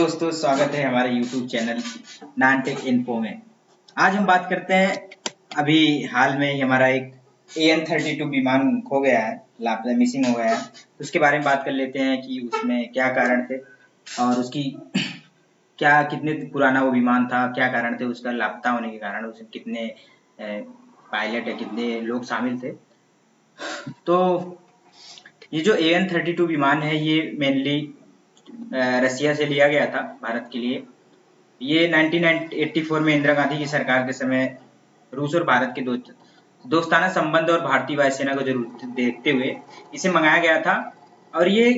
दोस्तों, स्वागत है हमारे YouTube चैनल नानटेक इन्फो में। आज हम बात करते हैं, अभी हाल में ही हमारा एक AN-32 विमान खो गया है, लापता मिसिंग हो गया है। उसके बारे में बात कर लेते हैं कि उसमें क्या कारण थे और उसकी क्या कितने पुराना वो विमान था, क्या कारण थे उसका लापता होने के कारण, उसमें कितने पायलट है, कितने लोग शामिल थे। तो ये जो AN-32 विमान है ये मेनली रसिया से लिया गया था भारत के लिए। ये 1984 में इंदिरा गांधी की सरकार के समय रूस और भारत के दोस्ताना संबंध और भारतीय वायुसेना को जरूरत देखते हुए इसे मंगाया गया था। और ये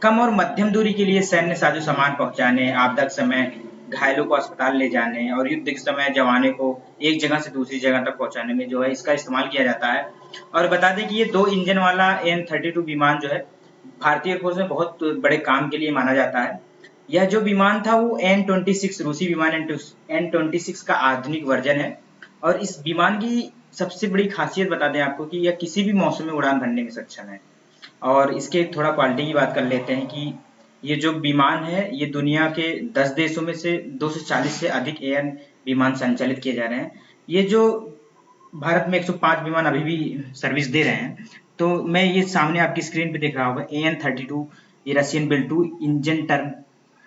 कम और मध्यम दूरी के लिए सैन्य साजो सामान पहुंचाने, आपदा के समय घायलों को अस्पताल ले जाने और युद्ध के समय जवानों को एक जगह से दूसरी जगह तक पहुंचाने में जो है इसका इस्तेमाल किया जाता है। और बता दें कि ये 2 इंजन वाला AN-32 विमान जो है भारतीय एयरफोर्स में बहुत बड़े काम के लिए माना जाता है। यह जो विमान था वो N-26 रूसी विमान N-26 का आधुनिक वर्जन है। और इस विमान की सबसे बड़ी खासियत बता दें आपको कि यह किसी भी मौसम में उड़ान भरने में सक्षम है। और इसके थोड़ा क्वालिटी की बात कर लेते हैं कि ये जो विमान है ये दुनिया के 10 देशों में से 240 से अधिक AN विमान संचालित किए जा रहे हैं। ये जो भारत में 105 विमान अभी भी सर्विस दे रहे हैं। तो मैं ये सामने आपकी स्क्रीन पे देख रहा होगा AN-32, ये Russian build 2 engine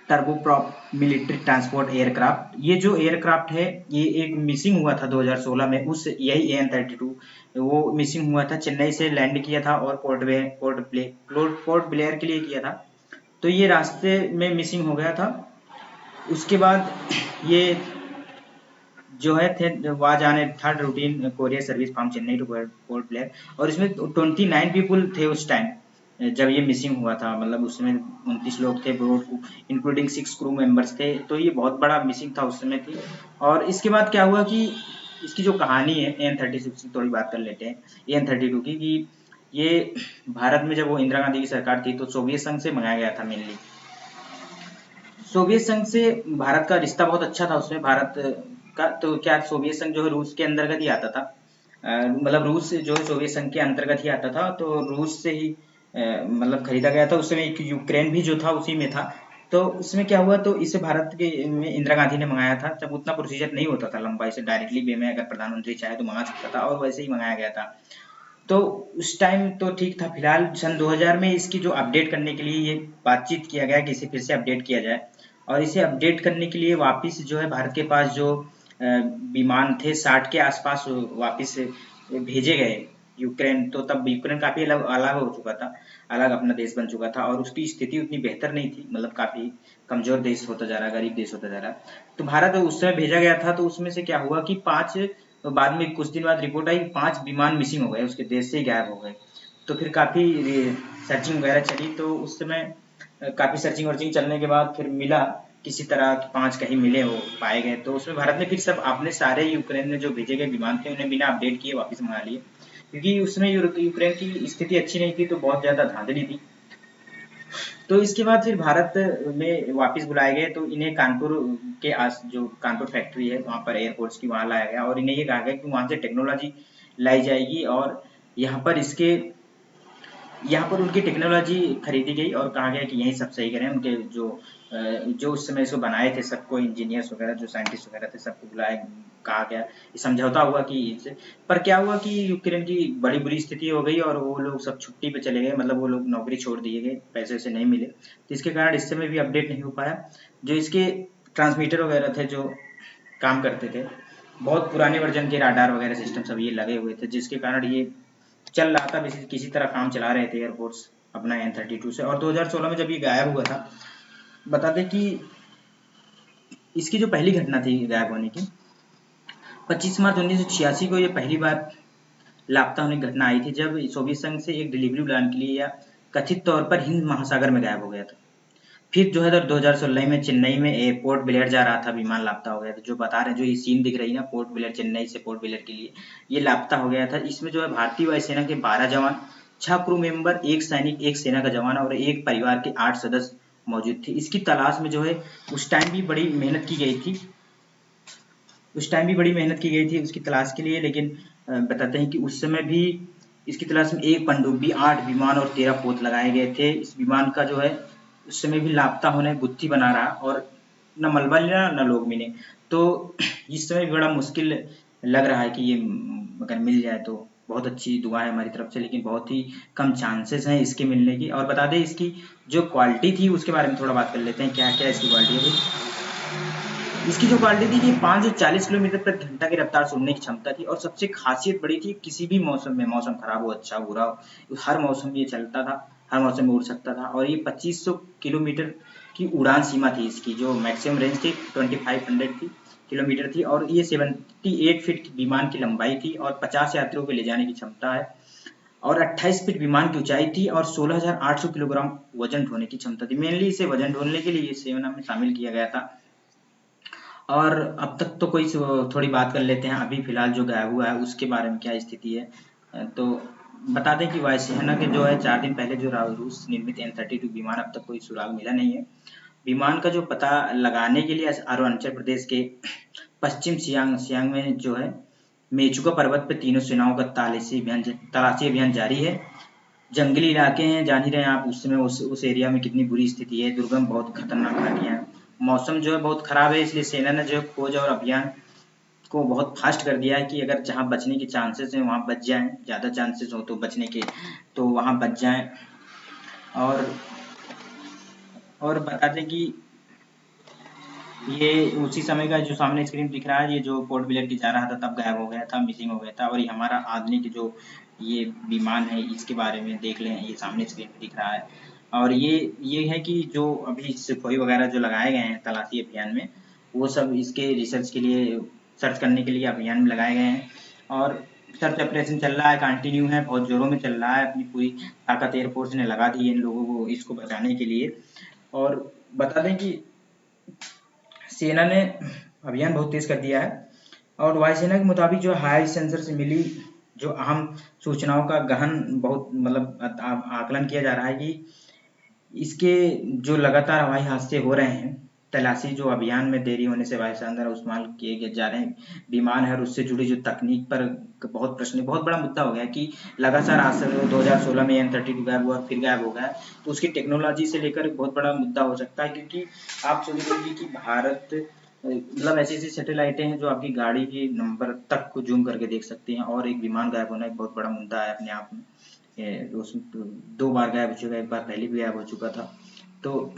turboprop military transport aircraft. ये जो एयरक्राफ्ट है ये एक मिसिंग हुआ था 2016 में, उस यही AN-32 वो मिसिंग हुआ था, चेन्नई से लैंड किया था और पोर्ट ब्लेयर के लिए किया था। तो ये रास्ते में मिसिंग हो गया था। उसके बाद ये जो है थे वहाँ जाने third routine courier service from Chennai two port Blair. और इसमें 29 पीपल थे उस टाइम जब ये मिसिंग हुआ था, मतलब उसमें 29 लोग थे इंक्लूडिंग 6 क्रू मेंबर्स थे। तो ये बहुत बड़ा मिसिंग था उस समय थी। और इसके बाद क्या हुआ कि इसकी जो कहानी है AN-36 की थोड़ी बात कर लेते हैं AN-32 की, कि ये भारत में जब वो इंदिरा गांधी की सरकार थी तो सोवियत संघ से मंगाया गया था मेनली। सोवियत संघ से भारत का रिश्ता बहुत अच्छा था उसमें भारत का। तो क्या सोवियत संघ जो है रूस के अंतर्गत ही आता था, मतलब रूस जो है सोवियत संघ के अंतर्गत ही आता था। तो रूस से ही मतलब खरीदा गया था। उस समय यूक्रेन भी जो था उसी में था। तो उसमें क्या हुआ, तो इसे भारत के में इंदिरा गांधी ने मंगाया था। जब उतना प्रोसीजर नहीं होता था लंबा, इसे डायरेक्टली वे में अगर प्रधानमंत्री चाहे तो मंगा सकता था, और वैसे ही मंगाया गया था। तो उस टाइम तो ठीक था। फिलहाल सन 2000 में इसकी जो अपडेट करने के लिए ये बातचीत किया गया कि इसे फिर से अपडेट किया जाए। और इसे अपडेट करने के लिए वापस जो है भारत के पास जो विमान थे 60 के आसपास वापस भेजे गए यूक्रेन। तो तब यूक्रेन काफी अलग अलग हो चुका था, अलग अपना देश बन चुका था और उसकी स्थिति उतनी बेहतर नहीं थी, मतलब काफी कमजोर देश होता जा रहा, गरीब देश होता जा रहा। तो भारत उस समय भेजा गया था। तो उसमें से क्या हुआ कि 5, तो बाद में कुछ दिन बाद रिपोर्ट आई 5 विमान मिसिंग हो गए, उसके देश से ही गायब हो गए। तो फिर काफी सर्चिंग वगैरह चली। तो उस समय काफी सर्चिंग वर्चिंग चलने के बाद फिर मिला किसी तरह 5 कहीं मिले, हो पाए गए। तो उसमें भारत ने फिर सब अपने सारे यूक्रेन में जो भेजे गए विमान थे उन्हें बिना अपडेट किए वापस मंगा लिए, क्योंकि उसमें यूक्रेन की स्थिति अच्छी नहीं थी, तो बहुत ज्यादा धांधली थी। तो इसके बाद फिर भारत में वापस बुलाए गए। तो इन्हें कानपुर के आस जो कानपुर फैक्ट्री है वहां पर एयरफोर्स की वहां लाया गया और इन्हें ये कहा गया कि वहां से टेक्नोलॉजी लाई जाएगी और यहाँ पर इसके यहाँ पर उनकी टेक्नोलॉजी खरीदी गई और कहा गया कि यही सब सही करें। उनके जो उस समय इसको बनाए थे सबको, इंजीनियर्स वगैरह जो साइंटिस्ट वगैरह थे सबको बुलाया, कहा गया समझौता हुआ कि इनसे। पर क्या हुआ कि यूक्रेन की बड़ी बुरी स्थिति हो गई और वो लोग सब छुट्टी पे चले गए, मतलब वो लोग नौकरी छोड़ दिए गए, पैसे से नहीं मिले। तो इसके कारण इस समय भी अपडेट नहीं हो पाया। जो इसके ट्रांसमीटर वगैरह थे जो काम करते थे, बहुत पुराने वर्जन के राडार वगैरह सिस्टम सब ये लगे हुए थे, जिसके कारण ये चल रहा था, किसी तरह काम चला रहे थे एयरफोर्स अपना AN-32 से। और 2016 में जब ये गायब हुआ था, बता दें कि इसकी जो पहली घटना थी गायब होने की, 25 मार्च 1986 को ये पहली बार लापता होने की घटना आई थी, जब सोवियत संघ से एक डिलीवरी उड़ान के लिए या कथित तौर पर हिंद महासागर में गायब हो गया था। फिर जो है 2016 में चेन्नई में पोर्ट ब्लेयर जा रहा था, विमान लापता हो गया था। जो बता रहे हैं, जो ये सीन दिख रही है ना, पोर्ट ब्लेयर, चेन्नई से पोर्ट ब्लेयर के लिए ये लापता हो गया था। इसमें जो है भारतीय वायुसेना के 12 जवान, 6 क्रू मेंबर, 1 सैनिक, 1 सेना का जवान और एक परिवार के 8 सदस्य मौजूद थे। इसकी तलाश में जो है उस टाइम भी बड़ी मेहनत की गई थी, उसकी तलाश के लिए। लेकिन बताते हैं कि उस समय भी इसकी तलाश में 1 पनडुब्बी, 8 विमान और 13 पोत लगाए गए थे। इस विमान का जो है उस समय भी लापता होने गुत्थी बना रहा और न मलबा मिला न लोग मिले। तो इस समय भी बड़ा मुश्किल लग रहा है कि ये अगर मिल जाए तो बहुत अच्छी दुआ है हमारी तरफ से, लेकिन बहुत ही कम चांसेस हैं इसके मिलने की। और बता दें इसकी जो क्वालिटी थी उसके बारे में थोड़ा बात कर लेते हैं, क्या क्या इसकी क्वालिटी है। इसकी जो क्वालिटी थी कि 5 से 40 किलोमीटर प्रति घंटा की रफ्तार से उड़ने की क्षमता थी, और सबसे खासियत बड़ी थी किसी भी मौसम में, मौसम खराब हो अच्छा हो बुरा हो, हर मौसम में ये चलता था, हर मौसम में उड़ सकता था। और ये 2500 किलोमीटर की उड़ान सीमा थी इसकी, जो मैक्सिमम रेंज थी 2500 की किलोमीटर थी। और ये 78 फीट विमान की लंबाई थी और 50 यात्रियों को ले जाने की क्षमता है। और 28 फीट विमान की ऊंचाई थी और 16,800 किलोग्राम वजन ढोने की क्षमता थी। मेनली इसे वजन ढोने के लिए सेना में शामिल किया गया था। और अब तक तो कोई थोड़ी बात कर लेते हैं अभी फिलहाल जो गायब हुआ है उसके बारे में क्या स्थिति है। तो बता दें कि वायुसेना के जो है 4 दिन पहले जो रूस निर्मित N-32 विमान, अब तक कोई सुराग मिला नहीं है। विमान का जो पता लगाने के लिए अरुणाचल प्रदेश के पश्चिम सियांग में जो है मेचुका पर्वत पे तीनों सेनाओं का तलाशी अभियान जारी है। जंगली इलाके हैं, जान ही रहे हैं आप, उस समय उस एरिया में कितनी बुरी स्थिति है, दुर्गम बहुत खतरनाक घाटियां हैं, मौसम जो है बहुत खराब है। इसलिए सेना ने जो है खोज और अभियान को बहुत फास्ट कर दिया है कि अगर जहां बचने के चांसेस हैं वहां बच जाएं, ज़्यादा चांसेस हो तो बचने के तो वहां बच जाएं। और और बता दें कि ये उसी समय का जो सामने स्क्रीन दिख रहा है, ये जो पोर्ट ब्लेयर की जा रहा था तब गायब हो गया था, मिसिंग हो गया था। और ये हमारा आधुनिक जो ये विमान है इसके बारे में देख लें, ये सामने स्क्रीन पे दिख रहा है। और ये है कि जो अभी सिपाही वगैरह जो लगाए गए हैं तलाशी अभियान में, वो सब इसके रिसर्च के लिए, सर्च करने के लिए अभियान में लगाए गए हैं। और सर्च ऑपरेशन चल रहा है, कंटिन्यू है, बहुत जोरों में चल रहा है, अपनी पूरी ताकत एयरफोर्स ने लगा दी है इन लोगों को इसको बचाने के लिए। और बता दें कि सेना ने अभियान बहुत तेज कर दिया है। और वायुसेना के मुताबिक जो हाई सेंसर से मिली जो अहम सूचनाओं का गहन बहुत मतलब आकलन किया जा रहा है कि इसके जो लगातार हवाई हादसे हो रहे हैं, तलाशी जो अभियान में देरी होने से वायुसेना द्वारा इस्तेमाल किए जा रहे हैं विमान है, और उससे जुड़ी जो तकनीक पर बहुत प्रश्न, बहुत बड़ा मुद्दा हो गया कि लगातार आज से 2016 में N-32 गायब हुआ, फिर गायब हो गया, तो उसकी टेक्नोलॉजी से लेकर बहुत बड़ा मुद्दा हो सकता है। क्योंकि आप सोच लीजिए कि भारत मतलब ऐसी ऐसी सैटेलाइटें हैं जो आपकी गाड़ी के नंबर तक को जूम करके देख सकती हैं, और एक विमान गायब होना एक बहुत बड़ा मुद्दा है अपने आप में। उस 2 बार गायब हो चुका है, एक बार पहले भी गायब हो चुका था। तो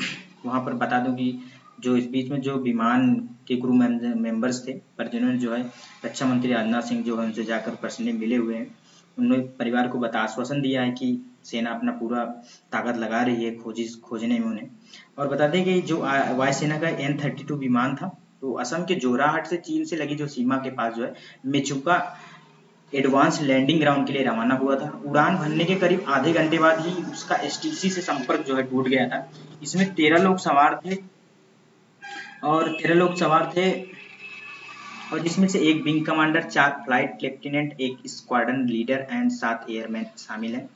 वहाँ पर बता दूं कि जो इस बीच में जो विमान के क्रू मेंबर्स थे, पर जिन्होंने जो है रक्षा मंत्री राजनाथ सिंह जो है उनसे जाकर पर्सनली मिले हुए हैं, उन्होंने परिवार को आश्वासन दिया है कि सेना अपना पूरा ताकत लगा रही है खोजने में उन्हें। और बता दें कि जो वायुसेना का N-32 विमान था, तो असम के जोराहट से चीन से लगी जो सीमा के पास जो है मेचुका एडवांस लैंडिंग ग्राउंड के लिए रवाना हुआ था। उड़ान भरने के करीब आधे घंटे बाद ही उसका एसटीसी से संपर्क जो है टूट गया था। इसमें 13 लोग सवार थे, और 13 लोग सवार थे, और जिसमें से एक विंग कमांडर, 4 फ्लाइट लेफ्टिनेंट, एक स्क्वाड्रन लीडर एंड 7 एयरमैन शामिल हैं।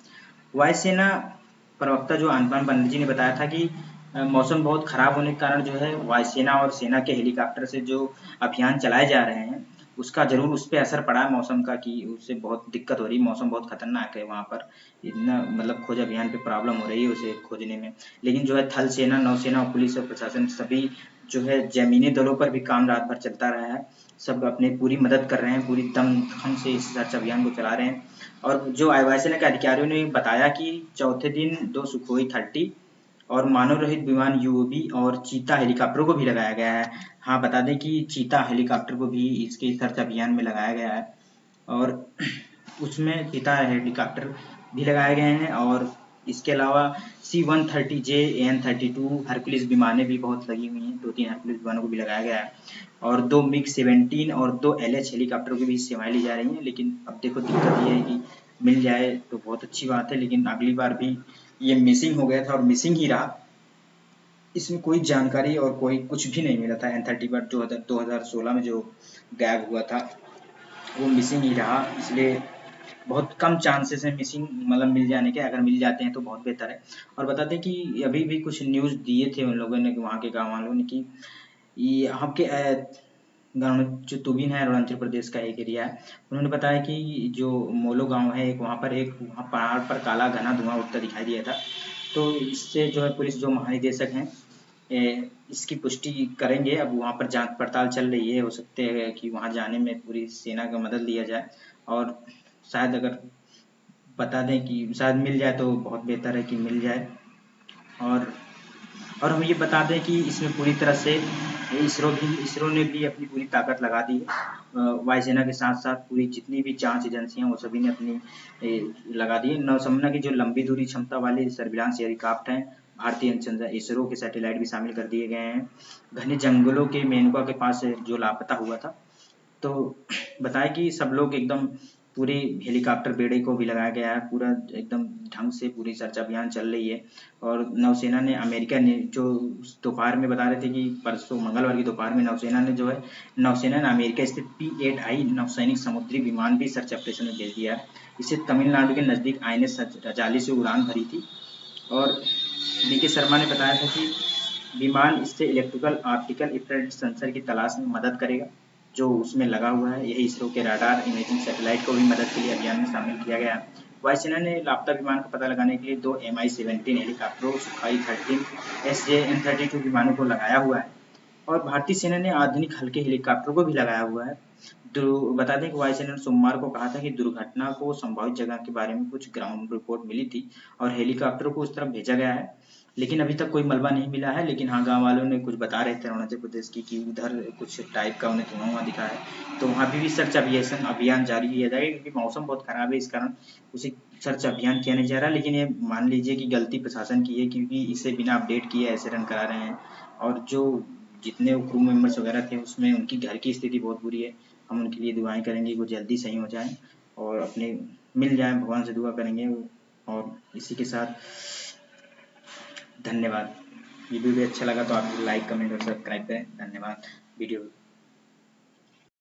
वायुसेना प्रवक्ता जो अनुपम बनर्जी ने बताया था कि मौसम बहुत खराब होने के कारण जो है वायुसेना और सेना के हेलीकॉप्टर से जो अभियान चलाए जा रहे हैं उसका जरूर उस पर असर पड़ा है मौसम का, कि उससे बहुत दिक्कत हो रही है, मौसम बहुत खतरनाक है वहाँ पर, इतना मतलब खोज अभियान पे प्रॉब्लम हो रही है उसे खोजने में। लेकिन जो है थल सेना, नौसेना और पुलिस और प्रशासन सभी जो है जमीनी दलों पर भी काम रात भर चलता रहा है। सब अपने पूरी मदद कर रहे हैं, पूरी दम से इस सर्च अभियान को चला रहे हैं। और जो वायुसेना के अधिकारियों ने बताया कि चौथे दिन 2 सुखोई 30 और मानव रहित विमान यूओवी और चीता हेलीकॉप्टर को भी लगाया गया है। हाँ, बता दें कि चीता हेलीकॉप्टर को भी इसके सर्च अभियान में लगाया गया है, और उसमें चीता हेलीकॉप्टर भी लगाए गए हैं। और इसके अलावा C-130J, AN-32 हरकुलिस विमानें भी बहुत लगी हुई हैं, 2-3 हरकुलिस विमानों को भी लगाया गया है, और 2 MiG-17 और 2 LH हेलीकॉप्टर की भी सेवाएं ली जा रही हैं। लेकिन अब देखो दिक्कत ये है कि मिल जाए तो बहुत अच्छी बात है, लेकिन अगली बार भी ये मिसिंग हो गया था और मिसिंग ही रहा। इसमें कोई जानकारी और कोई कुछ भी नहीं मिला था। N-30 जो 2016 में जो गायब हुआ था वो मिसिंग ही रहा, इसलिए बहुत कम चांसेस हैं मिसिंग मतलब मिल जाने के। अगर मिल जाते हैं तो बहुत बेहतर है। और बता दें कि अभी भी कुछ न्यूज़ दिए थे उन लोगों ने, वहाँ के गाँव वालों ने, कि ये आपके गाँव जो तुबिन है अरुणाचल प्रदेश का एक एरिया है, उन्होंने बताया कि जो मोलो गांव है एक, वहाँ पर एक वहाँ पहाड़ पर काला घना धुआं उठता दिखाई दिया था। तो इससे जो है पुलिस जो महानिदेशक हैं इसकी पुष्टि करेंगे। अब वहाँ पर जांच पड़ताल चल रही है, हो सकते है कि वहाँ जाने में पूरी सेना का मदद लिया जाए और शायद अगर बता दें कि शायद मिल जाए तो बहुत बेहतर है कि मिल जाए। और हम ये बता दें कि इसमें पूरी तरह से इसरो ने भी अपनी पूरी ताकत लगा दी है। वायुसेना के साथ साथ पूरी जितनी भी जांच एजेंसियां वो सभी ने अपनी लगा दी है। नौसेना की जो लंबी दूरी क्षमता वाले सर्विलांस एयरक्राफ्ट हैं, भारतीय अनुसंधान इसरो के सैटेलाइट भी शामिल कर दिए गए हैं। घने जंगलों के मेनका के पास जो लापता हुआ था, तो बताया कि सब लोग एकदम पूरे हेलीकॉप्टर बेड़े को भी लगाया गया है, पूरा एकदम ढंग से पूरी सर्च अभियान चल रही है। और नौसेना ने अमेरिका ने जो दोपहर में बता रहे थे कि परसों मंगलवार की दोपहर में नौसेना ने अमेरिका स्थित P-8I नौसैनिक समुद्री विमान भी सर्च ऑपरेशन में भेज दिया है। इसे तमिलनाडु के नजदीक INS रजाली से उड़ान भरी थी। और BK शर्मा ने बताया था कि विमान इससे इलेक्ट्रिकल ऑप्टिकल इंफ्रारेड सेंसर की तलाश में मदद करेगा जो उसमें लगा हुआ है। यही इसरो के राडार इमेजिंग सैटेलाइट को भी मदद के लिए अभियान में शामिल किया गया है। वायुसेना ने लापता विमान का पता लगाने के लिए 2 Mi-17 हेलीकॉप्टरों, सुखाई 13 SJ-N32 विमानों को लगाया हुआ है और भारतीय सेना ने आधुनिक हल्के हेलीकॉप्टर को भी लगाया हुआ है। बता दें कि वायुसेना ने सोमवार को कहा था कि दुर्घटना को संभावित जगह के बारे में कुछ ग्राउंड रिपोर्ट मिली थी और हेलीकॉप्टर को उस तरफ भेजा गया है, लेकिन अभी तक कोई मलबा नहीं मिला है। लेकिन हाँ, गांव वालों ने कुछ बता रहे थे अरुणाचल प्रदेश की कि उधर कुछ टाइप का उन्हें धुआं दिखा है, तो वहाँ भी सर्च अभियान जारी किया जाएगा क्योंकि मौसम बहुत खराब है, इस कारण उसे सर्च अभियान किया नहीं जा रहा। लेकिन ये मान लीजिए कि गलती प्रशासन की है क्योंकि इसे बिना अपडेट किए ऐसे रन करा रहे हैं। और जो जितने क्रू मेंबर्स वगैरह थे उसमें उनकी घर की स्थिति बहुत बुरी है। हम उनके लिए दुआएं करेंगे कि वो जल्दी सही हो जाएं और अपने मिल जाएं, भगवान से दुआ करेंगे। और इसी के साथ धन्यवाद। ये वीडियो अच्छा लगा तो आप लाइक कमेंट और सब्सक्राइब करें। धन्यवाद। वीडियो